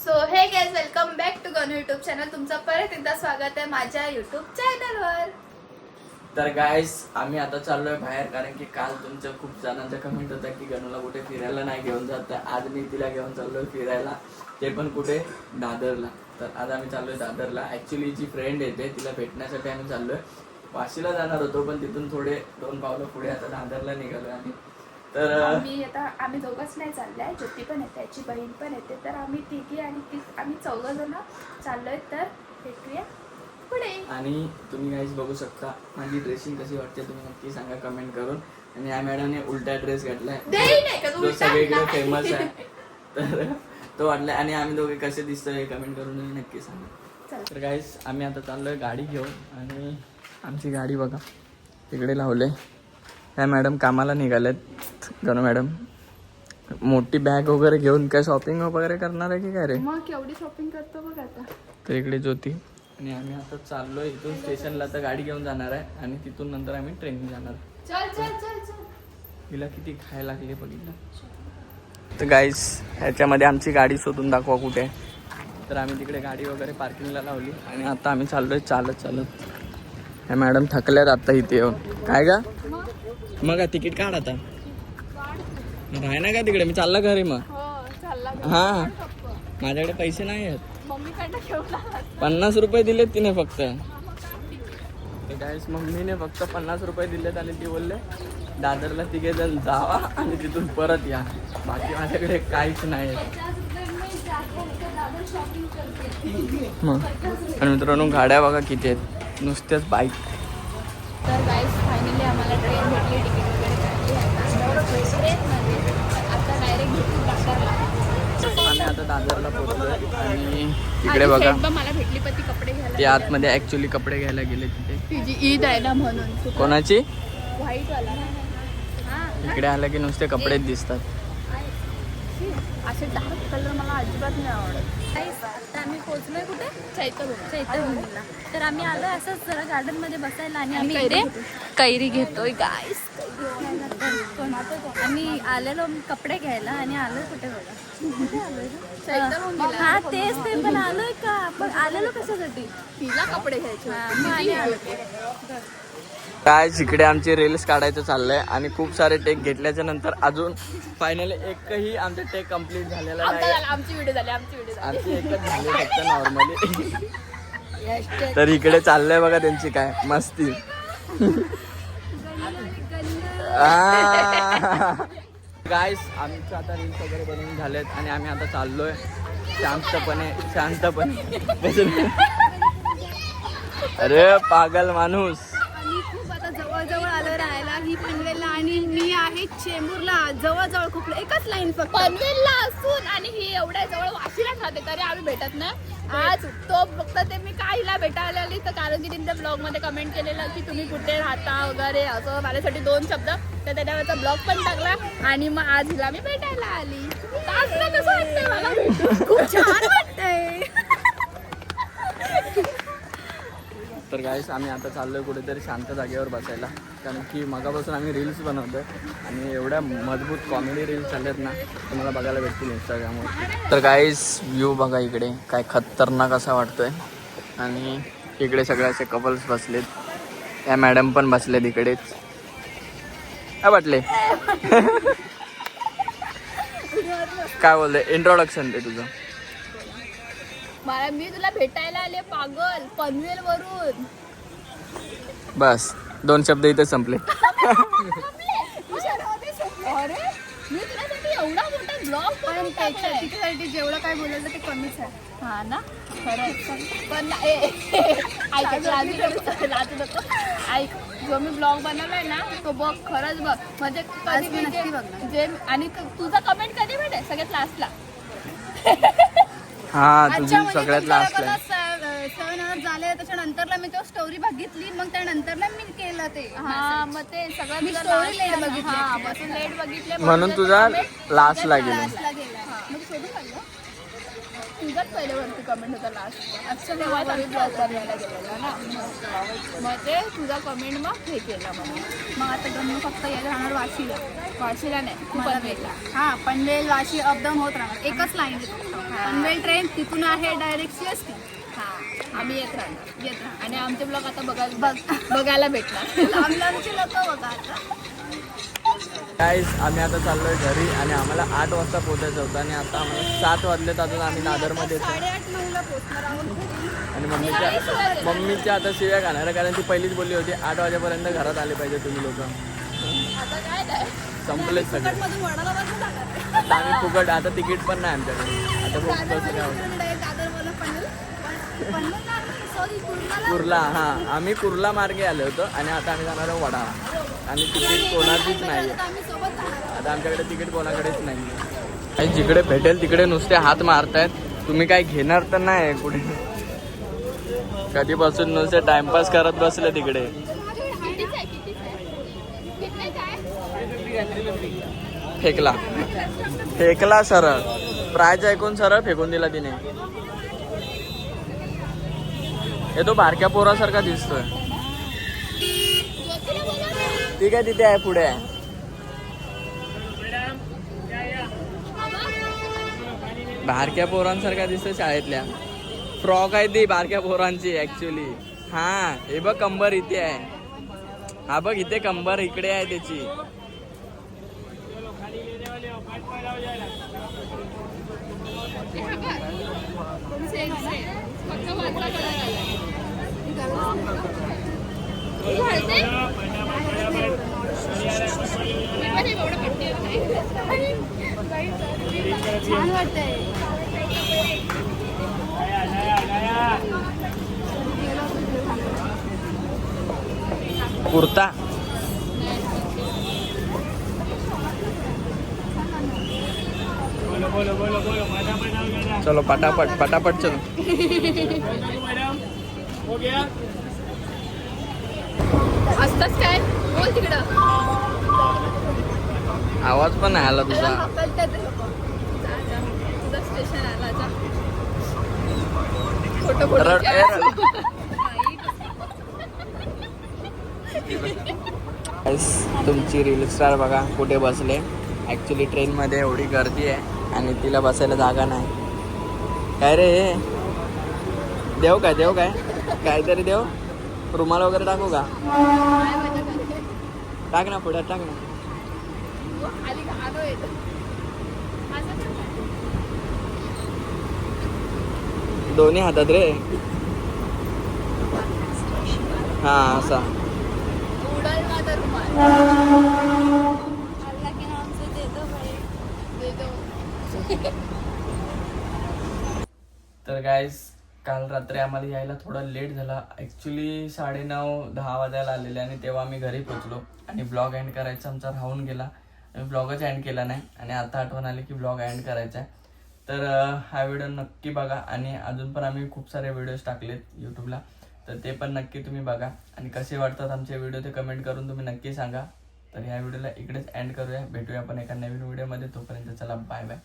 So hey guys welcome back to Ganu YouTube channel. तुमचं परत एकदा स्वागत आहे माझ्या यूट्यूब चॅनलवर. तर गाइस आम्ही आता चाललोय बाहेर, कारण की काल तुमच्या खूप जणांचा कमेंट होता की गणूला कुठे फिरायला नाही घेऊन जात. तर आज मी तिला घेऊन चाललोय फिरायला, ते पण कुठे, दादरला. तर आज आम्ही चाललोय दादरला. ऍक्च्युली जी फ्रेंड येते तिला भेटण्यासाठी आम्ही चाललोय. वाशीला जाणार होतो पण तिथून थोडे 2 पावलं पुढे आता दादरला निघालोय आम्ही. तर आम्ही दोघंच नाही चाललोय, ज्योती पण येते, त्याची बहीण पण येते. तर आम्ही तिघी आणि आम्ही 14 जण चाललोय. तर भेटूया पुढे. आणि तुम्ही गाईज बघू शकता माझी ड्रेसिंग कशी वाटते, तुम्ही नक्की सांगा कमेंट करून. आणि या मॅडमने उलटा ड्रेस घातलाय जो सगळीकडे फेमस आहे, तर तो वाटलाय. आणि आम्ही दोघे कसे दिसतोय हे कमेंट करून नक्की सांगा. तर गाईज आम्ही आता चाललोय गाडी घेऊन, आणि आमची गाडी बघा तिकडे लावले. ह्या मॅडम कामाला निघाल्यात. गणू मॅडम मोठी बॅग वगैरे घेऊन काय शॉपिंग वगैरे करणार आहे की काय रे? मग केवढी शॉपिंग करतो बघ आता. तर इकडे ज्योती आणि आम्ही आता चाललोय इथून स्टेशनला. तर गाडी घेऊन जाणार आहे आणि तिथून नंतर आम्ही ट्रेनने जाणार. चल चल चल चल. हिला किती खायला लागले बघितलं. तर गाईस ह्याच्यामध्ये आमची गाडी शोधून दाखवा कुठे. तर आम्ही तिकडे गाडी वगैरे पार्किंगला लावली आणि आता आम्ही चाललोय चालत चालत. ह्या मॅडम थकल्यात आता इथे येऊन. काय का मग तिकीट काढ आता. राह ना का तिकडे, मी चालला घरी. मग हा माझ्याकडे पैसे नाही आहेत. 50 रुपये दिलेत तिने फक्त. तर गाईस मम्मीने फक्त 50 रुपये दिलेत आणि ती बोलले दादरला तिघे जण जावा आणि तिथून परत या. बाकी माझ्याकडे काहीच नाही. मग आणि मित्रांनो गाड्या बघा किती आहेत, नुसत्याच बाईक. तर गाईस फायनली आम्हाला ट्रेन भेटली, तिकीट वगैरे काढली आहे. ट्रेनमध्ये आता डायरेक्ट भेटू दादरला. आम्ही आता दादरला पोहोचलोय आणि इकडे बघा मला भेटली पण ती कपडे घ्यायला. ते आतमध्ये ऍक्च्युली कपडे घ्यायला गेले तिथे. तिची ईद आहे ना म्हणून. कोणाची? व्हाईट वाला. इकडे आलं की नुसते कपडेच दिसतात. असे डार्क कलर मला अजिबात नाही आवडत. आता आम्ही पोहोचलोय कुठे, चैत्यभूमीला. तर आम्ही आलोय असंच जरा गार्डन मध्ये बसायला आणि आम्ही इथे कैरी घेतोय गाईस. आम्ही आलेलो कपडे घ्यायला आणि आलोय कुठे बघा. हा तेच ते, पण आलोय का, पण आलेलो कशासाठी, तिला कपडे घ्यायचे. काय इकडे आमचे रील्स काढायचं चाललंय आणि खूप सारे टेक घेतल्याच्या नंतर अजून फायनली एकही आमचे टेक कम्प्लीट झालेला नाही. आमची व्हिडिओ झाली. आमची एकच झाली फक्त नॉर्मली. तर इकडे चाललंय बघा त्यांची काय मस्ती. गाईस आमचं आता रील्स वगैरे बनवून झालेत आणि आम्ही आता चाललोय शांतपणे. अरे पागल माणूस. आम्ही खूप आता जवळ आलो राहायला. ही पनवेलला आणि मी आहे चेंबूरला. जवळ खूप, एकच लाईन फक्त. पनवेलला असून आणि ही एवढ्या जवळ वाशीला राहते तरी आम्ही भेटत नाही. आज तो फक्त ते मी का हिला भेटायला आली, तर कारण की त्यांच्या ब्लॉग मध्ये कमेंट केलेलं की तुम्ही कुठे राहता वगैरे असं माझ्यासाठी 2 शब्द. तर त्याच्यावरचा ब्लॉग पण टाकला आणि मग आज हिला मी भेटायला आली. कसं वाटतंय मला भेटून? खूप छान वाटतंय. तर गाईस आम्ही आता चाललोय कुठेतरी शांत जागेवर बसायला, कारण की मगापासून आम्ही रील्स बनवतोय आणि एवढ्या मजबूत कॉमेडी रील्स चालल्यात ना, तुम्हाला बघायला भेटतील इंस्टाग्रामवर. तर गाईस व्ह्यू बघा इकडे काय खतरनाक असा वाटतोय. आणि इकडे सगळे असे कपल्स बसलेत. त्या मॅडम पण बसलेत इकडेच. काय वाटले? काय बोलते, इंट्रोडक्शन दे तुझं. मी तुला भेटायला आले पागल, पनवेल वरून. बस 2 शब्द इथे संपले. अरे मी तुझ्यासाठी एवढा मोठा ब्लॉग पण त्याच्यासाठी जेवढं काय बोलायचं ते कमीच आहे. हा ना खरंच. पण ऐक, जो मी ब्लॉग बनवलाय ना तो बघ, खरंच बघ. म्हणजे कधी जे आणि तुझा कमेंट कधी भेटेल सगळ्यात लास्टला. हा तुझी सगळ्यात लास्ट आहे. 7 hours झाले त्याच्यानंतरला मी तो स्टोरी बघितली, मग त्यानंतरला मी केलं ते. हा मग ते सगळं मी स्टोरी लेट बघितले म्हणून तुझा लास्टला गेला. मग शोधून काढलं. तुझाच पहिले वरती कमेंट होता लास्ट. अच्छा तेव्हा ब्लॉग करायला गेलेला ना, मग ते तुझा कमेंट मग हे केला. मग आता गणू फक्त यायला राहणार वाशीला नाही पनवेलला. हा पनवेल वाशी अपडाऊन होत राहणार. एकच लाईन पनवेल ट्रेन तिथून आहे डायरेक्ट सीएसटी. आम्ही येत राहणार आणि आमचे ब्लॉग आता बघायला भेटणार. लांब लांबचे लोक बघा आता. गाईस आम्ही आता चाललोय घरी आणि आम्हाला 8 वाजता पोहोचायचं होतं आणि आता आम्हाला 7 वाजलेत. अजून आम्ही दादरमध्ये येतो 8:30-9ला पोहोचणार आहोत. आणि मम्मीच्या आता शिव्या खाणार आहे, कारण ती पहिलीच बोलली होती 8 वाजेपर्यंत घरात आले पाहिजे तुम्ही लोक. आता काय नाही संपलेच सगळे. मधून वडाला बसून जाणार. आता आम्ही फुकट, आता तिकीट पण नाही आमच्याकडे. आता खूप कसं काय होतं. कुर्ला, हां आम्ही कुर्ला मार्गे आलो होतो आणि आता आम्ही जाणार आहोत वडाळा. आणि तिकीट कोणाचीच नाही आता आमच्याकडे तिकीट कोणाकडेच नाही. जिकडे भेटेल तिकडे नुसते हात मारतायत. तुम्ही काय घेणार तर नाही कुठे. कधीपासून नुसते टाइमपास करत बसले तिकडे. फेकला सरळ. प्राइज ऐकून सरळ फेकून दिला तिने. हे तो बारक्या पोरासारखा दिसतोय. ठीक आहे तिथे आहे पुढे आहे. बारक्या पोरांसारखा दिसतोय शाळेतल्या. फ्रॉक आहे ती बारक्या पोरांची ऍक्च्युली. हा हे बघ कंबर इथे आहे. हा बघ इथे कंबर इकडे आहे त्याची. छान वाटतंय. कुर्ता चलो पटापट पटापट चलो. असतच काय बोल तिकडं. आवाज पण नाही आला तुझा. तुझा स्टेशन आला जा. तुमची रील स्टार बघा कुठे बसले. ऍक्च्युली ट्रेनमध्ये एवढी गर्दी आहे आणि तिला बसायला जागा नाही. काय रे देव काय काहीतरी देव. रुमाल वगैरे टाकू का. टाक ना पुढे टाक ना. दोन्ही हातात रे. हा असा. तर गाईस काल रात्री आम्हाला यायला थोडा लेट झाला. ॲक्च्युली 9:30-10 वाजायला आलेले आणि तेव्हा आम्ही घरी पोचलो आणि ब्लॉग एंड करायचा आमचा राहून गेला. आम्ही ब्लॉगच एंड केला नाही आणि आता आठवण आली की ब्लॉग एंड करायचा आहे. तर हा व्हिडिओ नक्की बघा आणि अजून पण आम्ही खूप सारे व्हिडिओज टाकलेत यूट्यूबला, तर ते पण नक्की तुम्ही बघा आणि कसे वाटतात आमचे व्हिडिओ ते कमेंट करून तुम्ही नक्की सांगा. तर ह्या व्हिडिओला इकडेच एंड करूया. भेटूया आपण एका नवीन व्हिडिओमध्ये. तोपर्यंत चला बाय बाय.